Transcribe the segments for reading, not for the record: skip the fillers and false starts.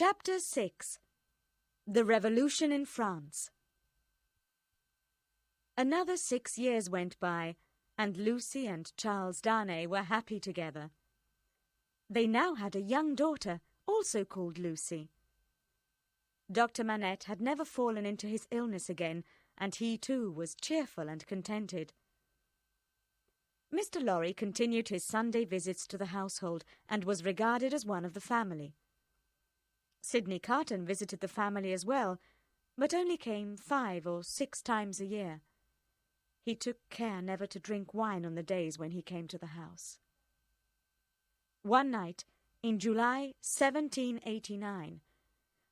Chapter 6. The Revolution in France. Another 6 years went by, and Lucy and Charles Darnay were happy together. They now had a young daughter, also called Lucy. Dr. Manette had never fallen into his illness again, and he too was cheerful and contented. Mr. Lorry continued his Sunday visits to the household and was regarded as one of the family. Sidney Carton visited the family as well, but only came 5 or 6 times a year. He took care never to drink wine on the days when he came to the house. One night, in July 1789,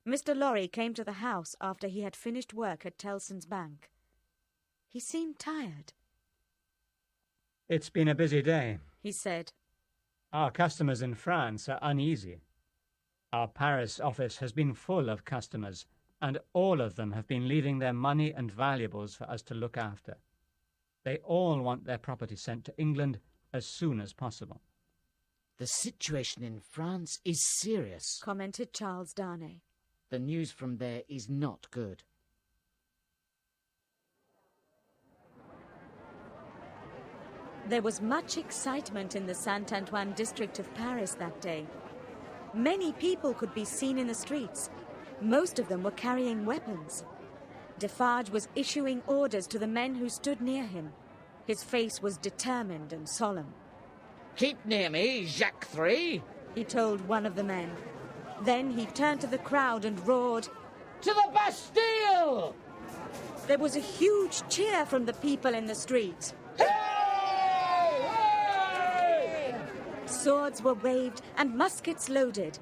Mr. Lorry came to the house after he had finished work at Tellson's Bank. He seemed tired. "It's been a busy day," he said. "Our customers in France are uneasy. Our Paris office has been full of customers, and all of them have been leaving their money and valuables for us to look after. They all want their property sent to England as soon as possible." "The situation in France is serious," commented Charles Darnay. "The news from there is not good." There was much excitement in the Saint-Antoine district of Paris that day. Many people could be seen in the streets. Most of them were carrying weapons. Defarge was issuing orders to the men who stood near him. His face was determined and solemn. "Keep near me, Jacques 3, he told one of the men. Then he turned to the crowd and roared, "To the Bastille!" There was a huge cheer from the people in the street. Swords were waved and muskets loaded.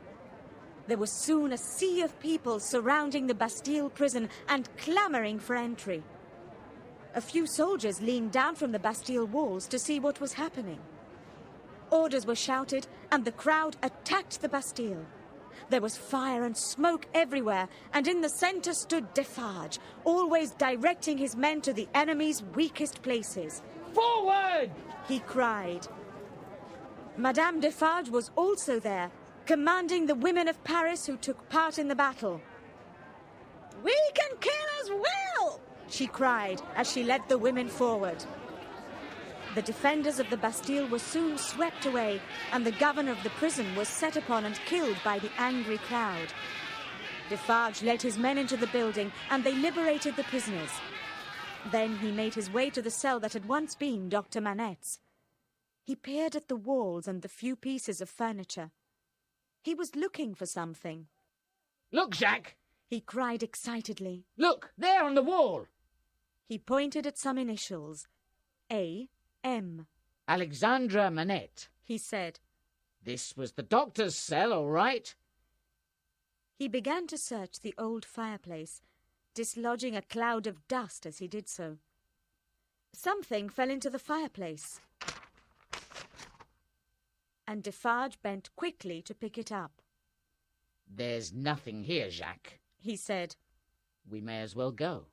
There was soon a sea of people surrounding the Bastille prison and clamouring for entry. A few soldiers leaned down from the Bastille walls to see what was happening. Orders were shouted and the crowd attacked the Bastille. There was fire and smoke everywhere, and in the centre stood Defarge, always directing his men to the enemy's weakest places. "Forward!" he cried. Madame Defarge was also there, commanding the women of Paris who took part in the battle. "We can kill as well!" she cried as she led the women forward. The defenders of the Bastille were soon swept away, and the governor of the prison was set upon and killed by the angry crowd. Defarge led his men into the building, and they liberated the prisoners. Then he made his way to the cell that had once been Dr. Manette's. He peered at the walls and the few pieces of furniture. He was looking for something. "Look, Jacques!" he cried excitedly. "Look, there on the wall!" He pointed at some initials. A.M. "Alexandra Manette," he said. "This was the doctor's cell, all right." He began to search the old fireplace, dislodging a cloud of dust as he did so. Something fell into the fireplace, and Defarge bent quickly to pick it up. "There's nothing here, Jacques," he said. "We may as well go."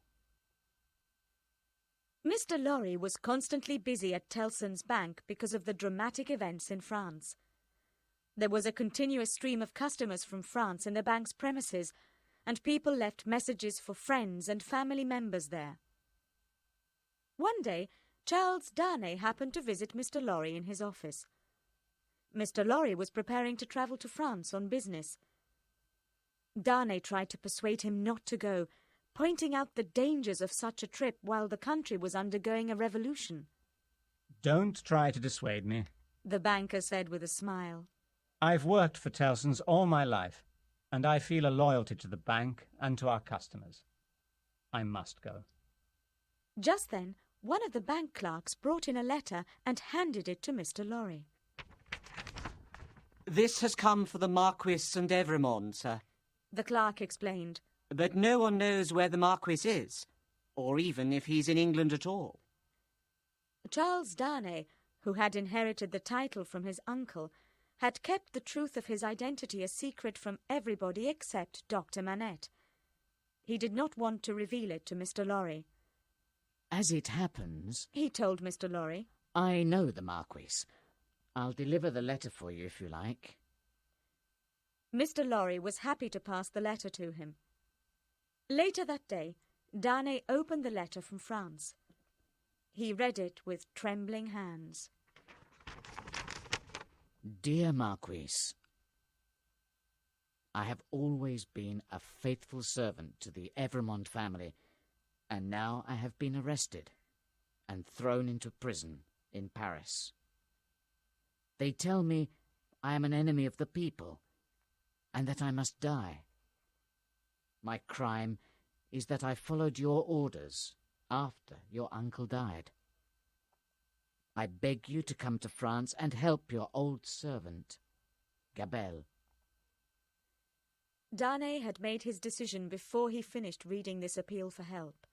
Mr. Lorry was constantly busy at Tellson's Bank because of the dramatic events in France. There was a continuous stream of customers from France in the bank's premises, and people left messages for friends and family members there. One day, Charles Darnay happened to visit Mr. Lorry in his office. Mr. Lorry was preparing to travel to France on business. Darnay tried to persuade him not to go, pointing out the dangers of such a trip while the country was undergoing a revolution. "Don't try to dissuade me," the banker said with a smile. "I've worked for Tellson's all my life, and I feel a loyalty to the bank and to our customers. I must go." Just then, one of the bank clerks brought in a letter and handed it to Mr. Lorry. "This has come for the Marquis and Evremond, sir. The clerk explained. But no one knows where the Marquis is, or even if he's in England at all." Charles Darnay, who had inherited the title from his uncle, had kept the truth of his identity a secret from everybody except Dr. Manette. He did not want to reveal it to Mr. Lorry. "As it happens," he told Mr. Lorry, "I know the Marquis. I'll deliver the letter for you if you like." Mr. Lorry was happy to pass the letter to him. Later that day, Darnay opened the letter from France. He read it with trembling hands. Dear Marquis, I have always been a faithful servant to the Evremond family, and now I have been arrested and thrown into prison in Paris. They tell me I am an enemy of the people, and that I must die. My crime is that I followed your orders after your uncle died. I beg you to come to France and help your old servant, Gabelle. Darnay had made his decision before he finished reading this appeal for help.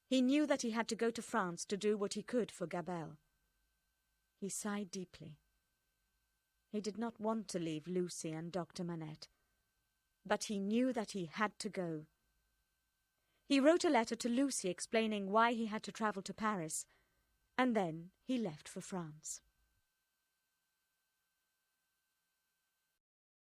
He knew that he had to go to France to do what he could for Gabelle. He sighed deeply. He did not want to leave Lucy and Dr. Manette, but he knew that he had to go. He wrote a letter to Lucy explaining why he had to travel to Paris, and then he left for France.